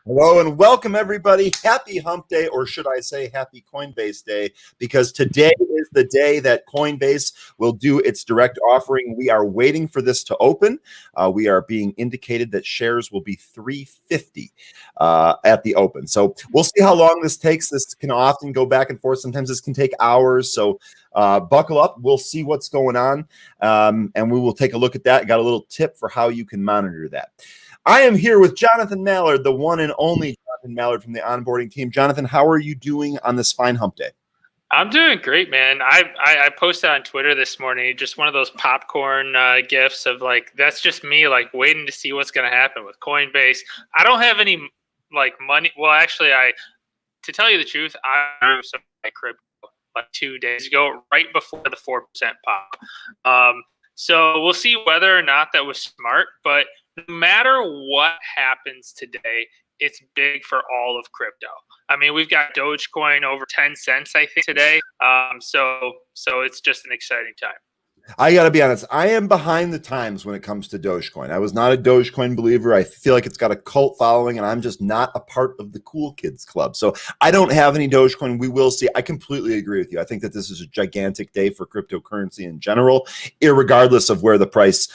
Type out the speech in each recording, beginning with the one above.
Hello and welcome, everybody. Happy Hump Day, or should I say Happy Coinbase Day, because today is the day that Coinbase will do its direct offering. We are waiting for this to open. We are being indicated that shares will be $350 at the open. So we'll see how long this takes. This can often go back and forth. Sometimes this can take hours. So buckle up. We'll see what's going on, and we will take a look at that. Got a little tip for how you can monitor that. I am here with Jonathan Mallard, the one and only Jonathan Mallard from the onboarding team. Jonathan, how are you doing on this fine hump day? I'm doing great, man. I posted on Twitter this morning just one of those popcorn gifs of like, that's just me like waiting to see what's going to happen with Coinbase. I don't have any like money. Well, actually, to tell you the truth, I moved some of my crypto like 2 days ago, right before the 4% pop. So we'll see whether or not that was smart, but no matter what happens today, it's big for all of crypto. I mean, we've got Dogecoin over 10 cents, I think, today. So it's just an exciting time. I got to be honest. I am behind the times when it comes to Dogecoin. I was not a Dogecoin believer. I feel like it's got a cult following, and I'm just not a part of the cool kids club. So I don't have any Dogecoin. We will see. I completely agree with you. I think that this is a gigantic day for cryptocurrency in general, irregardless of where the price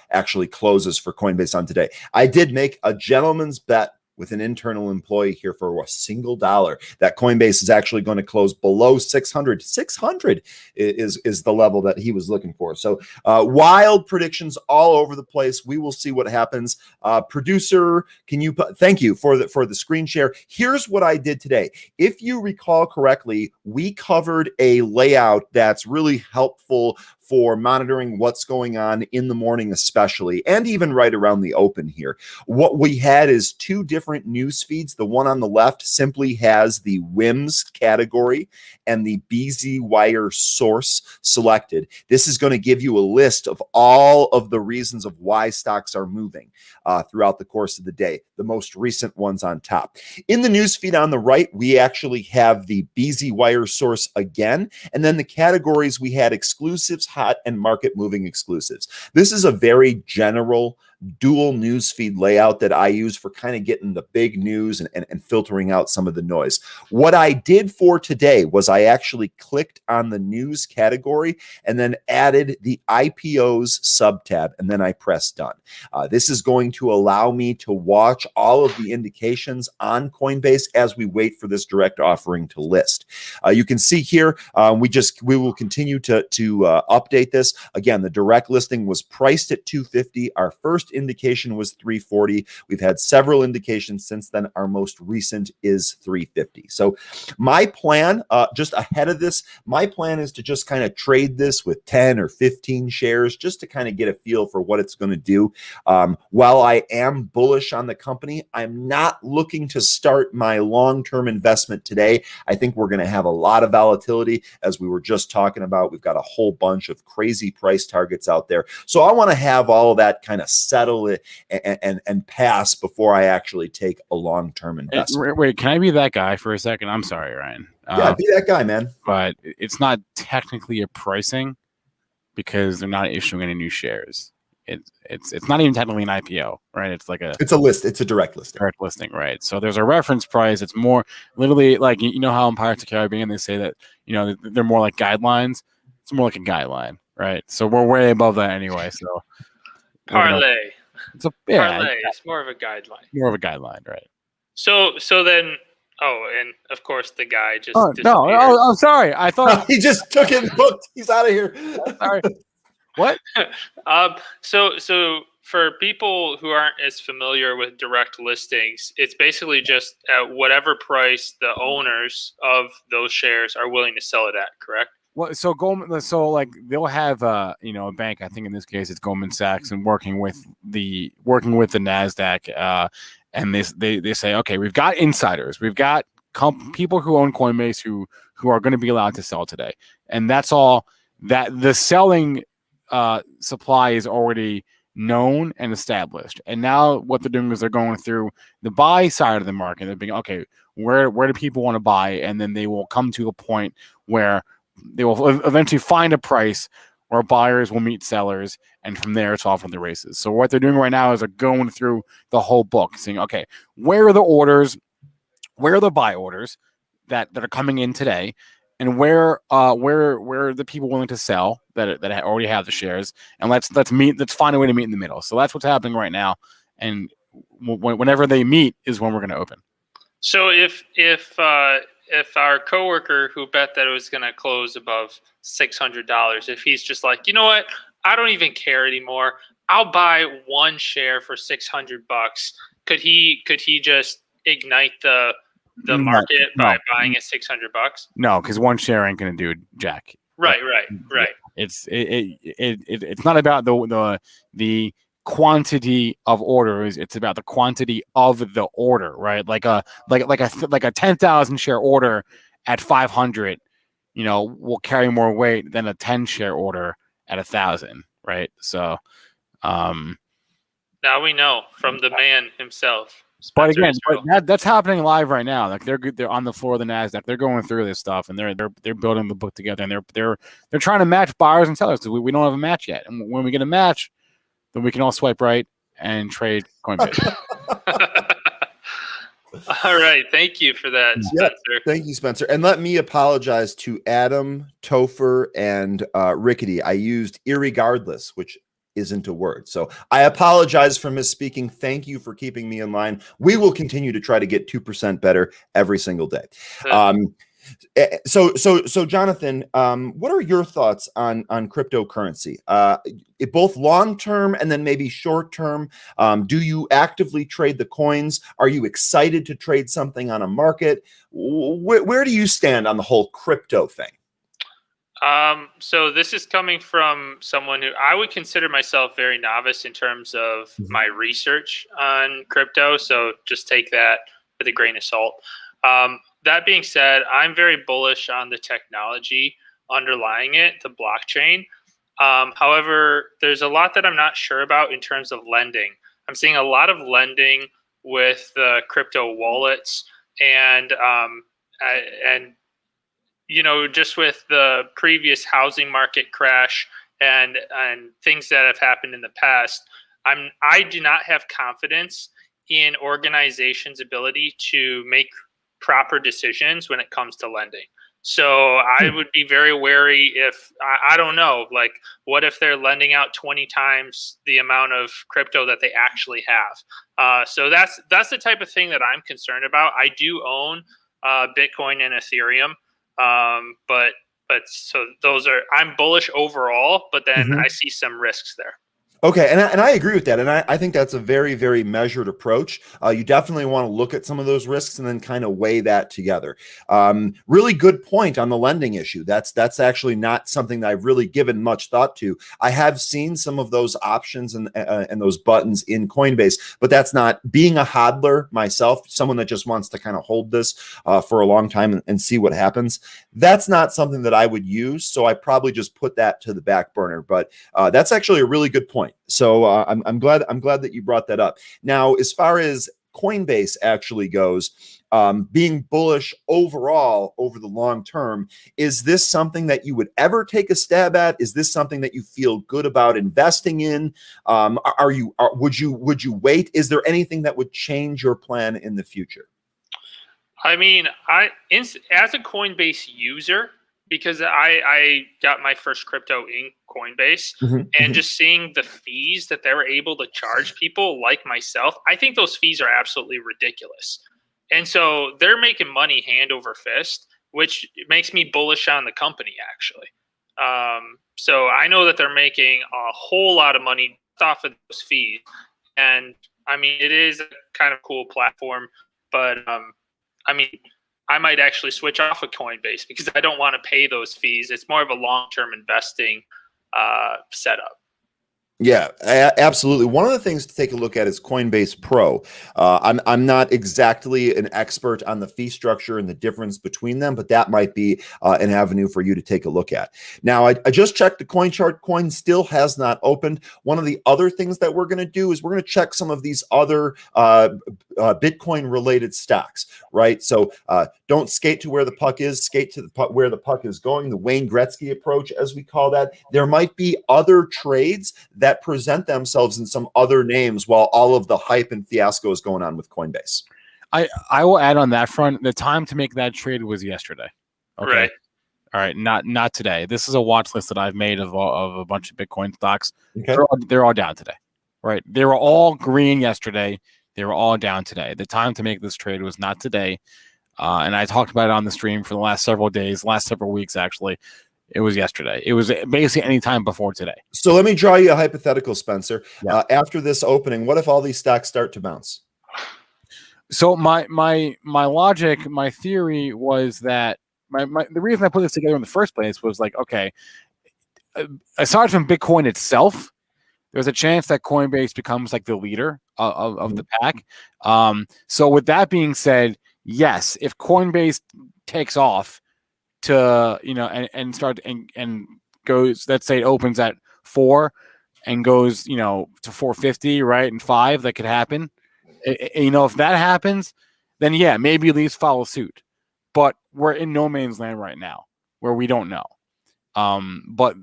actually closes for Coinbase on today. I did make a gentleman's bet with an internal employee here for a single dollar that Coinbase is actually going to close below 600. 600 is the level that he was looking for. So wild predictions all over the place. We will see what happens. Producer, can you thank you for the screen share. Here's what I did today. If you recall correctly, we covered a layout that's really helpful for monitoring what's going on in the morning, especially, and even right around the open here. What we had is two different news feeds. The one on the left simply has the WIMS category and the BZ Wire source selected. This is going to give you a list of all of the reasons of why stocks are moving throughout the course of the day, the most recent ones on top. In the news feed on the right, we actually have the BZ Wire source again, and then the categories we had exclusives, hot, and market moving exclusives. This is a very general dual news feed layout that I use for kind of getting the big news and filtering out some of the noise. What I did for today was I actually clicked on the news category and then added the IPOs subtab, and then I pressed done. This is going to allow me to watch all of the indications on Coinbase as we wait for this direct offering to list. You can see here, we will continue to update this. Again, the direct listing was priced at $250. Our first indication was $340. We've had several indications since then. Our most recent is $350. So my plan, just ahead of this, my plan is to just kind of trade this with 10 or 15 shares just to kind of get a feel for what it's going to do. While I am bullish on the company, I'm not looking to start my long-term investment today. I think we're going to have a lot of volatility, as we were just talking about. We've got a whole bunch of crazy price targets out there. So I want to have all of that kind of settle it and pass before I actually take a long-term investment. Wait, can I be that guy for a second? I'm sorry, Ryan. Yeah, be that guy, man. But it's not technically a pricing because they're not issuing any new shares. It's not even technically an IPO, right? It's a list. It's a direct listing. Direct listing, right? So there's a reference price. It's more literally like, you know how in Pirates of the Caribbean they say that, you know, they're more like guidelines. It's more like a guideline, right? So we're way above that anyway. So Parlay. Parlay. It's more of a guideline. More of a guideline, right? So then. Oh, and of course the guy just. No! I'm sorry. I thought he just took it and booked. He's out of here. Sorry. What? So for people who aren't as familiar with direct listings, it's basically just at whatever price the owners of those shares are willing to sell it at. Correct? Well, like they'll have a bank. I think in this case it's Goldman Sachs, and working with the Nasdaq, and they say, okay, we've got insiders, we've got people who own Coinbase who are going to be allowed to sell today, and that's all. That the selling supply is already known and established, and now what they're doing is they're going through the buy side of the market. They're being, okay, where do people want to buy, and then they will come to a point where they will eventually find a price where buyers will meet sellers, and from there it's off on the races. So what they're doing right now is they're going through the whole book, saying, okay, where are the orders, where are the buy orders that are coming in today, and where are the people willing to sell that already have the shares, and let's find a way to meet in the middle. So that's what's happening right now, and whenever they meet is when we're going to open. So if our coworker who bet that it was going to close above $600, if he's just like, you know what, I don't even care anymore, I'll buy one share for $600, could he just ignite the market by buying at $600? No, because one share ain't going to do jack. Right. It's not about the quantity of orders, it's about the quantity of the order, right? Like a 10,000 share order at 500, will carry more weight than a 10 share order at 1,000, right? So now we know from the man himself. But again, that's happening live right now. Like they're on the floor of the Nasdaq. They're going through this stuff, and they're building the book together, and they're trying to match buyers and sellers. We don't have a match yet, and when we get a match, then we can all swipe right and trade Coinbase. All right. Thank you for that, Spencer. Yeah, thank you, Spencer. And let me apologize to Adam, Topher, and Rickety. I used irregardless, which isn't a word. So I apologize for misspeaking. Thank you for keeping me in line. We will continue to try to get 2% better every single day. So Jonathan, what are your thoughts on cryptocurrency? Both long term and then maybe short term. Do you actively trade the coins? Are you excited to trade something on a market? Where do you stand on the whole crypto thing? So this is coming from someone who I would consider myself very novice in terms of my research on crypto. So just take that with a grain of salt. That being said, I'm very bullish on the technology underlying it, the blockchain. However, there's a lot that I'm not sure about in terms of lending. I'm seeing a lot of lending with the crypto wallets and just with the previous housing market crash and things that have happened in the past, I do not have confidence in organizations' ability to make proper decisions when it comes to lending. So I would be very wary if I don't know, like what if they're lending out 20 times the amount of crypto that they actually have? So that's the type of thing that I'm concerned about. I do own Bitcoin and Ethereum, but so those are, I'm bullish overall, but then I see some risks there. Okay, and I agree with that, and I think that's a very, very measured approach. You definitely want to look at some of those risks and then kind of weigh that together. Really good point on the lending issue. That's actually not something that I've really given much thought to. I have seen some of those options and those buttons in Coinbase, but that's not, being a hodler myself, someone that just wants to kind of hold this for a long time and see what happens. That's not something that I would use, so I probably just put that to the back burner. But that's actually a really good point. So I'm glad that you brought that up. Now, as far as Coinbase actually goes, being bullish overall over the long term, is this something that you would ever take a stab at? Is this something that you feel good about investing in? Would you wait? Is there anything that would change your plan in the future? I mean, as a Coinbase user, because I got my first crypto in Coinbase, and just seeing the fees that they were able to charge people like myself, I think those fees are absolutely ridiculous. And so they're making money hand over fist, which makes me bullish on the company, actually. So I know that they're making a whole lot of money off of those fees. And I mean, it is a kind of cool platform, but I mean, I might actually switch off of Coinbase because I don't want to pay those fees. It's more of a long-term investing setup. Yeah, absolutely. One of the things to take a look at is Coinbase Pro. I'm not exactly an expert on the fee structure and the difference between them, but that might be an avenue for you to take a look at. Now, I just checked the coin chart. Coin still has not opened. One of the other things that we're going to do is we're going to check some of these other Bitcoin-related stocks, right? So don't skate to where the puck is, skate to where the puck is going, the Wayne Gretzky approach, as we call that. There might be other trades that present themselves in some other names while all of the hype and fiasco is going on with Coinbase. I will add on that front, the time to make that trade was yesterday. Okay. Right. All right. Not today. This is a watch list that I've made of a bunch of Bitcoin stocks. Okay. They're all down today. Right. They were all green yesterday. They were all down today. The time to make this trade was not today. And I talked about it on the stream for the last several days, last several weeks, actually. It was yesterday. It was basically any time before today. So let me draw you a hypothetical, Spencer. Yeah. After this opening, what if all these stocks start to bounce? So my logic, my theory was that the reason I put this together in the first place was like, okay, aside from Bitcoin itself, there's a chance that Coinbase becomes like the leader of the pack. So with that being said, yes, if Coinbase takes off to, and start and goes, let's say it opens at 4 and goes, to 450, right? And 5, that could happen. If that happens, then yeah, maybe at least follow suit. But we're in no man's land right now where we don't know. But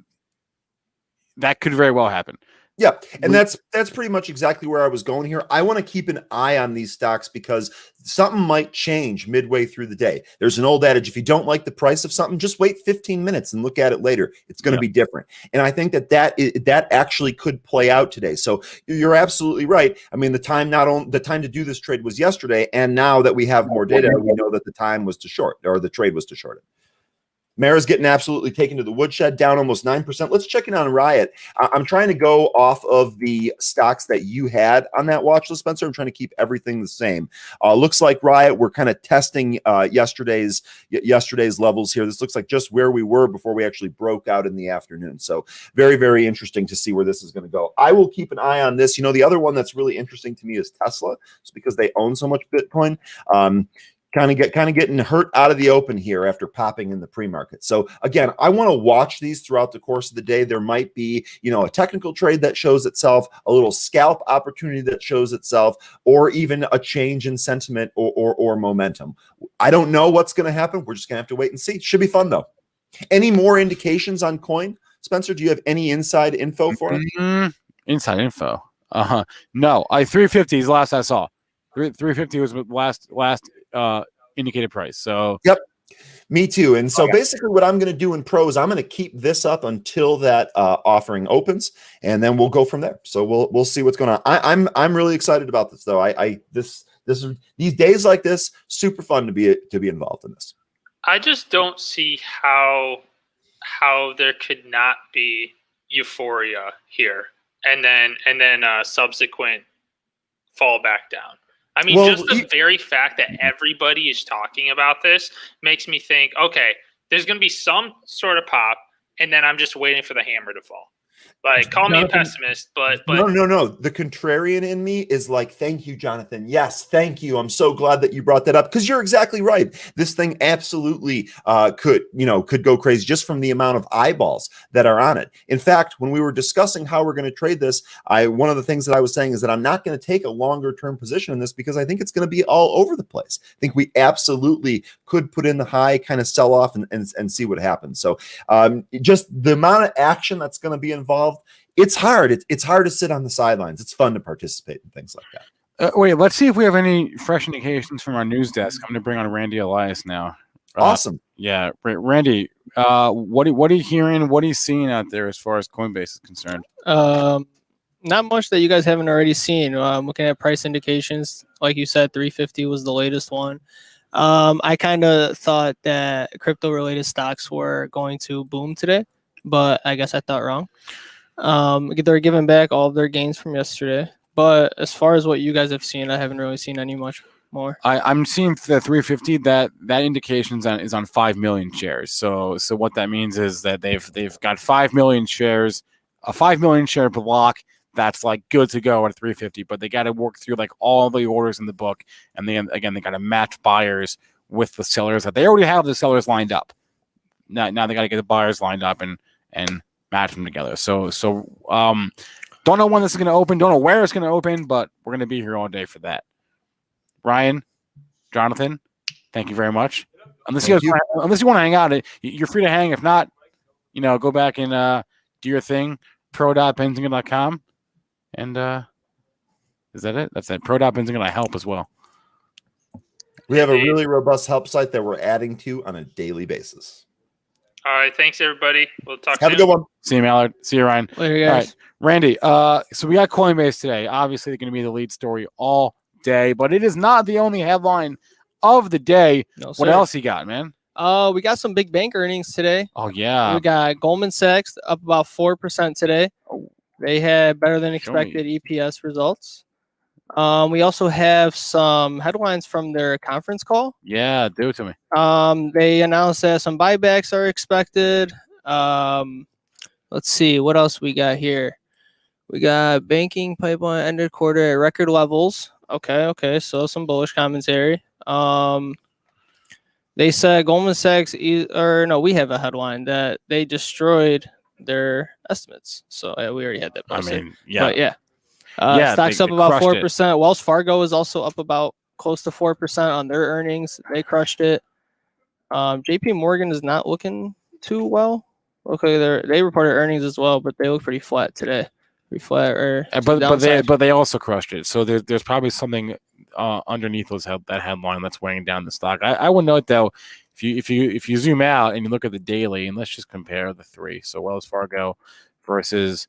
that could very well happen. Yeah, and that's pretty much exactly where I was going here. I want to keep an eye on these stocks because something might change midway through the day. There's an old adage, if you don't like the price of something, just wait 15 minutes and look at it later. It's going to be different. And I think that actually could play out today. So you're absolutely right. I mean, the time to do this trade was yesterday, and now that we have more data, we know that the time was to short, or the trade was to short it. Mara's getting absolutely taken to the woodshed, down almost 9%. Let's check in on Riot. I'm trying to go off of the stocks that you had on that watch list, Spencer. I'm trying to keep everything the same. Looks like Riot, we're kind of testing yesterday's levels here. This looks like just where we were before we actually broke out in the afternoon. So very, very interesting to see where this is going to go. I will keep an eye on this. The other one that's really interesting to me is Tesla, just because they own so much Bitcoin. Kind of getting hurt out of the open here after popping in the pre-market. So again, I want to watch these throughout the course of the day. There might be, a technical trade that shows itself, a little scalp opportunity that shows itself, or even a change in sentiment or momentum. I don't know what's going to happen. We're just going to have to wait and see. Should be fun though. Any more indications on coin, Spencer? Do you have any inside info for us? Inside info? No, 350 is the last I saw. 350 was the last indicated price. So yep, me too. And so basically what I'm going to do in Pro is I'm going to keep this up until that offering opens, and then we'll go from there. So we'll see what's going on. I'm really excited about this though. These days like this, super fun to be involved in this. I just don't see how there could not be euphoria here and then subsequent fall back down. I mean, just the very fact that everybody is talking about this makes me think, okay, there's going to be some sort of pop, and then I'm just waiting for the hammer to fall. Like, call me a pessimist, but no. The contrarian in me is like, thank you, Jonathan. Yes, thank you. I'm so glad that you brought that up, because you're exactly right. This thing absolutely could go crazy just from the amount of eyeballs that are on it. In fact, when we were discussing how we're going to trade this, one of the things that I was saying is that I'm not going to take a longer term position in this because I think it's going to be all over the place. I think we absolutely could put in the high, kind of sell off and see what happens. So just the amount of action that's going to be involved, it's hard. It's hard to sit on the sidelines. It's fun to participate in things like that. Wait, let's see if we have any fresh indications from our news desk. I'm going to bring on Randy Elias now. Awesome. Yeah, Randy, what are you hearing? What are you seeing out there as far as Coinbase is concerned? Not much that you guys haven't already seen. Looking at price indications, like you said, 350 was the latest one. I kind of thought that crypto-related stocks were going to boom today, but I guess I thought wrong. They're giving back all of their gains from yesterday. But as far as what you guys have seen, I haven't really seen any much more. I'm seeing the 350 that indication is on 5 million shares. So what that means is that they've got 5 million shares a 5 million share block that's like good to go at 350, but they got to work through like all the orders in the book, and then again they got to match buyers with the sellers that they already have the sellers lined up. Now they got to get the buyers lined up and match them together. So don't know when this is going to open, don't know where it's going to open, but we're going to be here all day for that. Ryan, Jonathan, thank you very much. Unless you want to hang out, you're free to hang. If not, go back and do your thing. pro.benzinga.com. And is that it? That's it. Pro.benzinga help as well. We have a really robust help site that we're adding to on a daily basis. All right. Thanks, everybody. We'll talk Have soon. a good one. See you, Mallard. See you, Ryan. Later, guys. All right. Randy, so we got Coinbase today. Obviously, they're going to be the lead story all day, but it is not the only headline of the day. No, what sir. else you got, man? We got some big bank earnings today. Oh, yeah. We got Goldman Sachs up about 4% today. They had better than expected EPS results. We also have some headlines from their conference call. Yeah, do it to me. They announced that some buybacks are expected. Let's see what else we got here. We got banking pipeline ended quarter at record levels. Okay. So some bullish commentary. They said Goldman Sachs, we have a headline that they destroyed their estimates. So we already had that posted. I mean, yeah. But yeah. Stocks up about 4%. It. Wells Fargo is also up about close to 4% on their earnings. They crushed it. JP Morgan is not looking too well. Okay, they reported earnings as well, but they look pretty flat today. Pretty flat, but they also crushed it. So there's probably something underneath that headline that's weighing down the stock. I would note though, if you zoom out and you look at the daily, and let's just compare the three. So Wells Fargo versus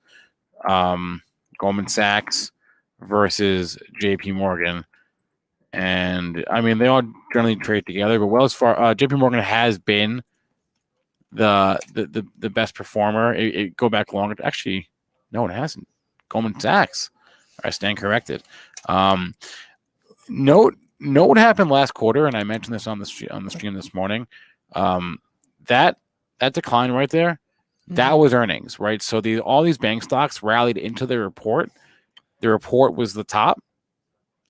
Goldman Sachs versus JP Morgan. And I mean, they all generally trade together, but JP Morgan has been the best performer. It go back longer. Actually, no, it hasn't. Goldman Sachs. I stand corrected. Note what happened last quarter, and I mentioned this on the stream this morning. That decline right there, that was earnings, right? So all these bank stocks rallied into the report. The report was the top,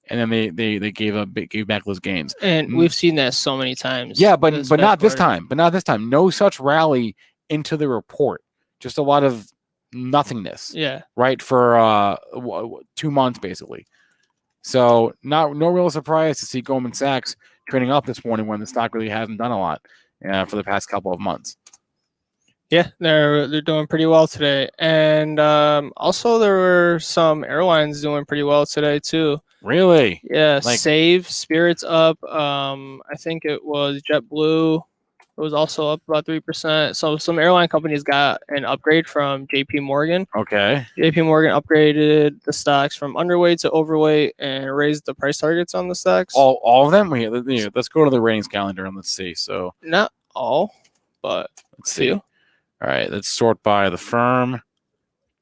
and then they gave back those gains. And we've seen that so many times. Yeah, but not this time. But not this time. No such rally into the report. Just a lot of nothingness. Yeah. Right, for 2 months basically. So no real surprise to see Goldman Sachs trading up this morning when the stock really hasn't done a lot for the past couple of months. Yeah, they're doing pretty well today, and also there were some airlines doing pretty well today too. Really? Yeah, Save, Spirit's up. I think it was JetBlue. It was also up about 3%. So some airline companies got an upgrade from JP Morgan. Okay. JP Morgan upgraded the stocks from underweight to overweight and raised the price targets on the stocks. All of them? Let's go to the ratings calendar and let's see. So not all, but let's see. All right, let's sort by the firm.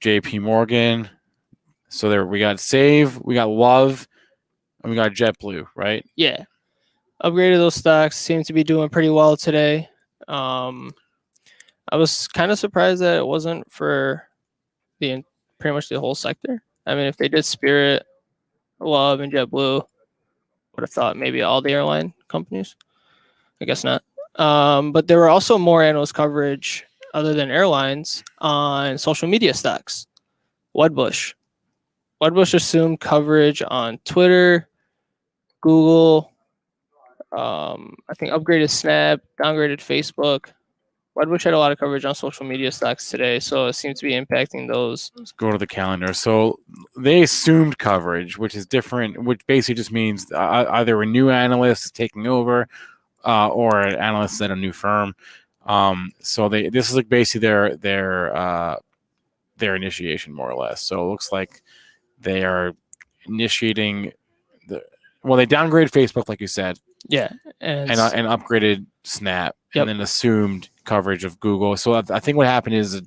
JP Morgan. So there we got Save, we got Love, and we got JetBlue, right? Yeah. Upgraded those stocks, seem to be doing pretty well today. I was kind of surprised that it wasn't for pretty much the whole sector. I mean, if they did Spirit, Love, and JetBlue, would have thought maybe all the airline companies. I guess not. But there were also more analyst coverage other than airlines on social media stocks. Wedbush assumed coverage on Twitter, Google. I think upgraded Snap, downgraded Facebook. Wedbush had a lot of coverage on social media stocks today, so it seems to be impacting those. Let's go to the calendar. So they assumed coverage, which is different, which basically just means either a new analyst is taking over or an analyst at a new firm. So this is like basically their initiation, more or less. So it looks like they are initiating they downgraded Facebook, like you said. Yeah, and upgraded Snap, and then assumed coverage of Google. So I think what happened is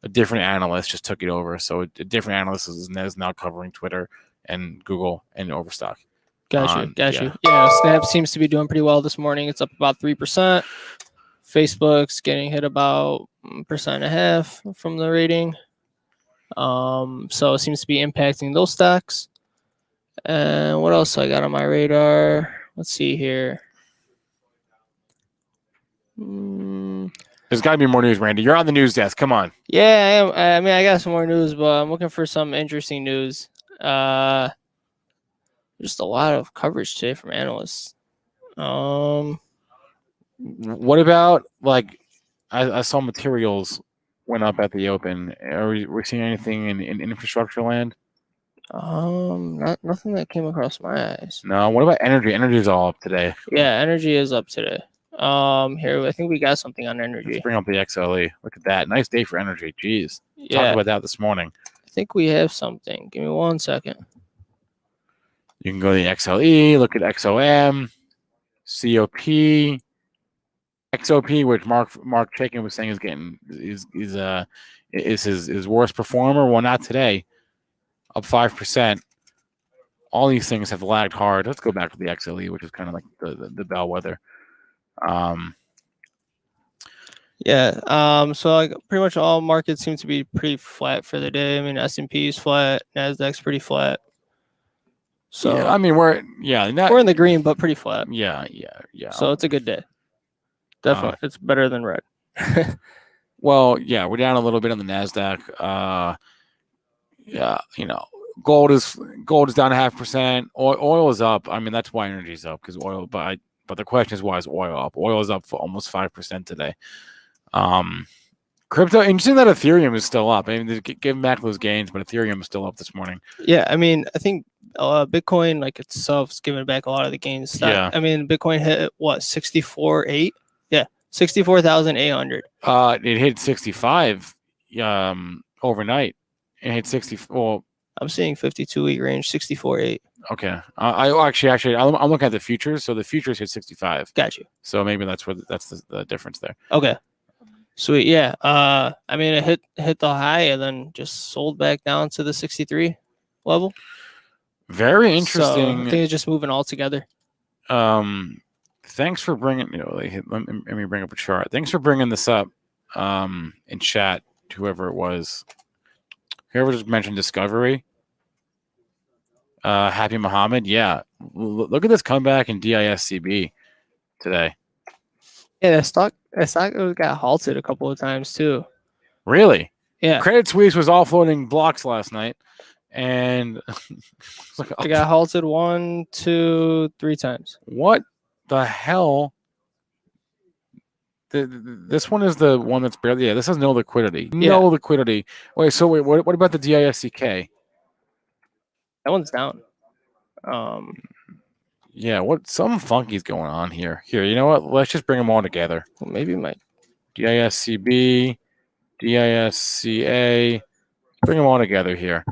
a different analyst just took it over. So a different analyst is now covering Twitter and Google and Overstock. Got you. Yeah, Snap seems to be doing pretty well this morning. It's up about 3%. Facebook's getting hit about 1.5% from the rating. So it seems to be impacting those stocks. And what else I got on my radar? Let's see here. There's got to be more news, Randy. You're on the news desk. Come on. Yeah, I am. I mean, I got some more news, but I'm looking for some interesting news. Just a lot of coverage today from analysts. What about like I saw materials went up at the open. Are we seeing anything in infrastructure land? Nothing that came across my eyes. No. What about energy? Energy's all up today. Yeah, energy is up today. Here I think we got something on energy. Let's bring up the XLE. Look at that. Nice day for energy. Jeez. Talked Yeah, about that this morning. I think we have something. Give me 1 second. You can go to the XLE, look at XOM, COP, XOP, which Mark Chaikin was saying is his worst performer. Well, not today. Up 5%. All these things have lagged hard. Let's go back to the XLE, which is kind of like the bellwether. Yeah. So like pretty much all markets seem to be pretty flat for the day. I mean, S&P is flat, Nasdaq's pretty flat. So yeah, I mean we're in the green, but pretty flat. Yeah. So it's a good day. Definitely, it's better than red. Well, yeah, we're down a little bit on the Nasdaq. Yeah, gold is down 0.5%. Oil is up. I mean, that's why energy is up because oil. But the question is, why is oil up? Oil is up for almost 5% today. Crypto. Interesting that Ethereum is still up. I mean, they're giving back those gains, but Ethereum is still up this morning. Yeah, I mean, I think Bitcoin like itself is giving back a lot of the gains. Yeah. I mean, Bitcoin hit what 64.8? Yeah, 64,800. It hit 65 overnight. It hit 60. Well, I'm seeing 52-week range, 64.8. Okay. I'm looking at the futures. So the futures hit 65. Got you. So maybe that's the difference there. Okay. Sweet. Yeah. I mean, it hit the high and then just sold back down to the 63 level. Very interesting. So I think it's just moving all together. Thanks for bringing. Let me bring up a chart. Thanks for bringing this up. In chat, whoever it was, whoever just mentioned Discovery. Happy Muhammad. Yeah. Look at this comeback in DISCB today. Yeah, that stock got halted a couple of times too. Really? Yeah. Credit Suisse was offloading blocks last night, and it got halted 1, 2, 3 times. What the hell? This one is the one that's barely. Yeah, this has no liquidity. No liquidity. Wait. So what about the DISCK? That one's down. Yeah, some funky's going on here. Here, you know what? Let's just bring them all together. Well, maybe my DISCB, DISCA. Bring them all together here.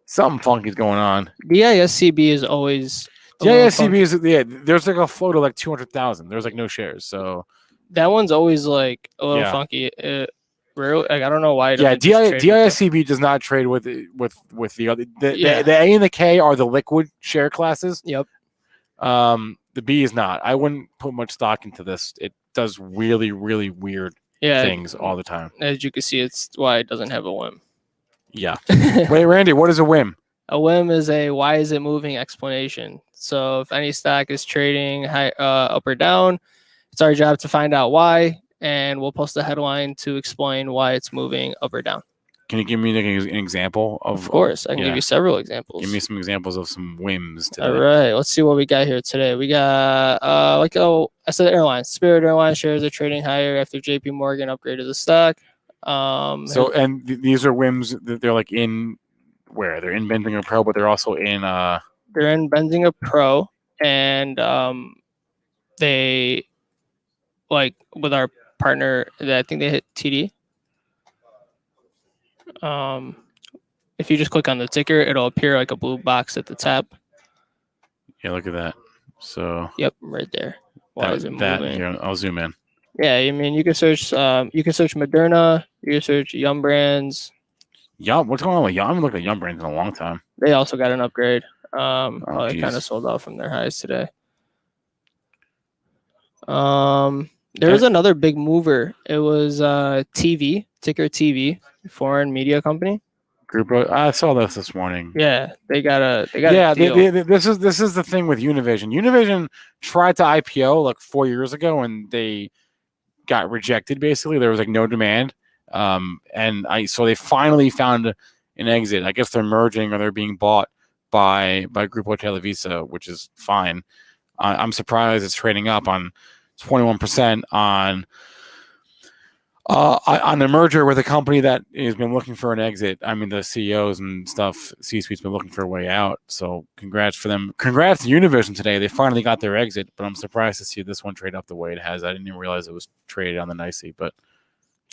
Something funky's going on. DISCB is always DISCB is there's like a float of like 200,000. There's like no shares, so that one's always like a little funky. Like, I don't know why. DISCB does not trade with the other. The A and the K are the liquid share classes. Yep. The B is not. I wouldn't put much stock into this. It does really, really weird things all the time. As you can see, it's why it doesn't have a whim. Yeah. Wait, Randy, what is a whim? A whim is a why is it moving explanation. So if any stock is trading high, up or down, it's our job to find out why, and we'll post a headline to explain why it's moving up or down. Can you give me an example of? Of course, I can give you several examples. Give me some examples of some whims today. All right, let's see what we got here today. We got I said Airlines. Spirit Airlines shares are trading higher after JP Morgan upgraded the stock. And these are whims that they're like in where they're in Benzinga Pro, but they're also in they're in Benzinga Pro, and they like with our partner that I think they hit TD. If you just click on the ticker, it'll appear like a blue box at the top. Yeah, look at that. So yep, right there. Why is it moving? Here, I'll zoom in. Yeah, I mean you can search Moderna, you can search Yum Brands. Yum, what's going on with Yum? I haven't looked at Yum Brands in a long time. They also got an upgrade. They kind of sold off from their highs today. There was another big mover. It was TV, ticker TV, foreign media company. Grupo. I saw this morning. Yeah, they got a deal. This is the thing with Univision. Univision tried to IPO like 4 years ago, and they got rejected. Basically, there was like no demand. So they finally found an exit. I guess they're merging or they're being bought by Grupo Televisa, which is fine. I'm surprised it's trading up on 21% on a merger with a company that has been looking for an exit. I mean, the CEOs and stuff, C-suite's been looking for a way out. So congrats for them. Congrats to Univision today. They finally got their exit, but I'm surprised to see this one trade up the way it has. I didn't even realize it was traded on the NYSE, but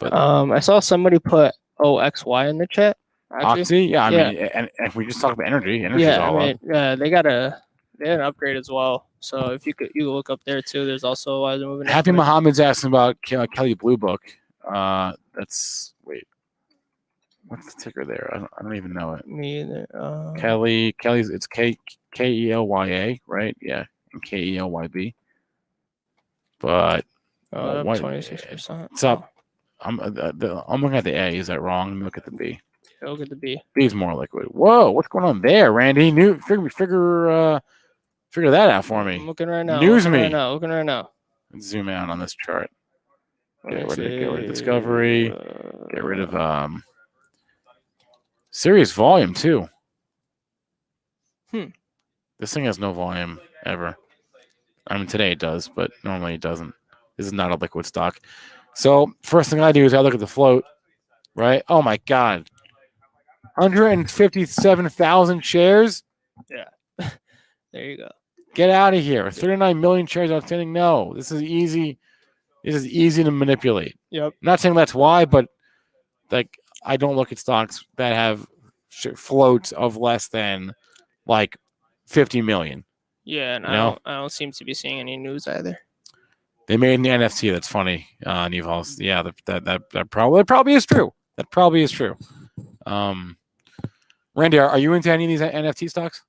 I saw somebody put OXY in the chat. Actually. Oxy, yeah. I mean, and we just talk about energy. Energy's all up. They had an upgrade as well. So if you could look up there too. There's also why they're moving. Happy Muhammad's asking about Kelly Blue Book. What's the ticker there? I don't even know it. Me either. Kelly's it's KELYA, right? Yeah, and KELYB. But up 26%. It's up. I'm looking at the A. Is that wrong? Let me look at the B. Look at the B. B's more liquid. Whoa, what's going on there, Randy? Figure that out for me. I'm looking right now. Looking right now. Let's zoom out on this chart. Get rid of discovery. Get rid of serious volume too. This thing has no volume ever. I mean, today it does, but normally it doesn't. This is not a liquid stock. So first thing I do is I look at the float, right? Oh my God, 157,000 shares. Yeah, there you go. Get out of here. 39 million shares outstanding. No, this is easy. This is easy to manipulate. Yep. Not saying that's why, but like I don't look at stocks that have floats of less than like 50 million. Yeah, and I don't seem to be seeing any news either. They made an NFT. That's funny. Nivals. Yeah, that probably is true. That probably is true. Randy, are you into any of these NFT stocks?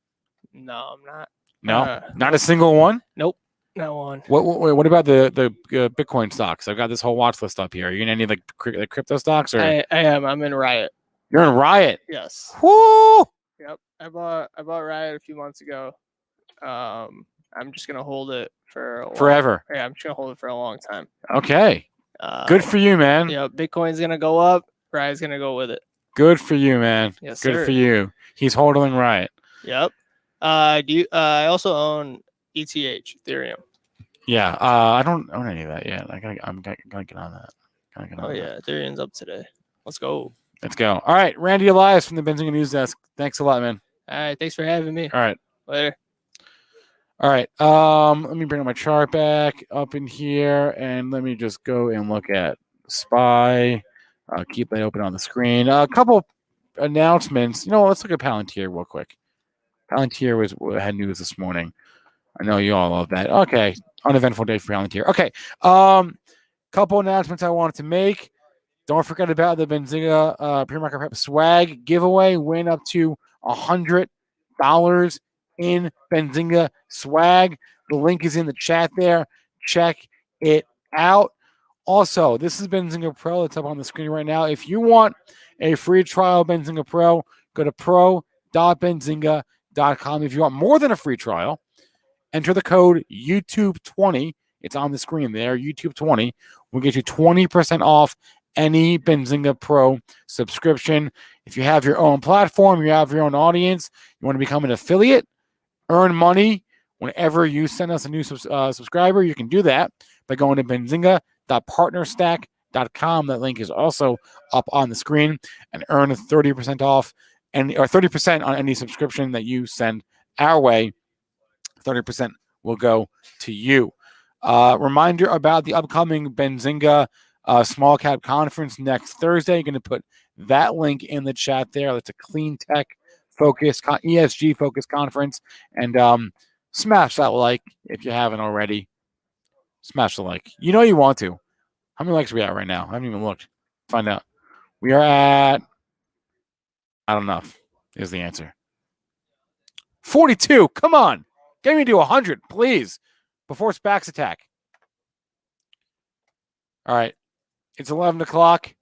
No, I'm not. No, not a single one. Nope, not one. What about the Bitcoin stocks? I've got this whole watch list up here. Are you in any of the crypto stocks? Or I am. I'm in Riot. You're in Riot. Yes. Woo! Yep. I bought Riot a few months ago. I'm just gonna hold it for forever. Yeah, I'm just gonna hold it for a long time. Okay. Good for you, man. Yeah, Bitcoin's gonna go up. Riot's gonna go with it. Good for you, man. Yes, Good sir. for you. He's holding Riot. Yep. I also own ETH, Ethereum. Yeah. I don't own any of that yet. I'm gonna get on that. Yeah, Ethereum's up today. Let's go. Let's go. All right, Randy Elias from the Benzinga Newsdesk. Thanks a lot, man. All right, thanks for having me. All right. Later. All right. Let me bring my chart back up in here, and let me just go and look at SPY. Keep that open on the screen. A couple announcements. Let's look at Palantir real quick. Palantir had news this morning. I know you all love that. Okay. Uneventful day for Palantir. Okay. Couple announcements I wanted to make. Don't forget about the Benzinga pre-market prep swag giveaway. Win up to $100 in Benzinga swag. The link is in the chat there. Check it out. Also, this is Benzinga Pro. It's up on the screen right now. If you want a free trial of Benzinga Pro, go to pro.benzinga.com. If you want more than a free trial, enter the code YouTube20. It's on the screen there. YouTube20 will get you 20% off any Benzinga Pro subscription. If you have your own platform, you have your own audience, you want to become an affiliate, earn money whenever you send us a new subscriber, you can do that by going to benzinga.partnerstack.com. That link is also up on the screen, and earn 30% off or 30% on any subscription that you send our way. 30% will go to you. Reminder about the upcoming Benzinga small cap conference next Thursday. You're going to put that link in the chat there. That's a clean tech focused, ESG focused conference. And smash that like if you haven't already. Smash the like. You know you want to. How many likes are we at right now? I haven't even looked. Find out. We are at not enough is the answer. 42. Come on. Get me to 100, please, before SPACs attack. All right. It's 11 o'clock.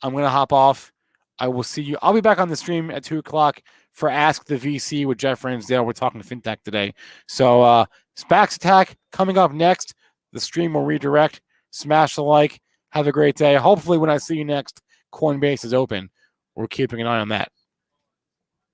I'm going to hop off. I will see you. I'll be back on the stream at 2:00 for Ask the VC with Jeff Ransdale. We're talking fintech today. So SPAX Attack coming up next. The stream will redirect. Smash the like. Have a great day. Hopefully when I see you next, Coinbase is open. We're keeping an eye on that.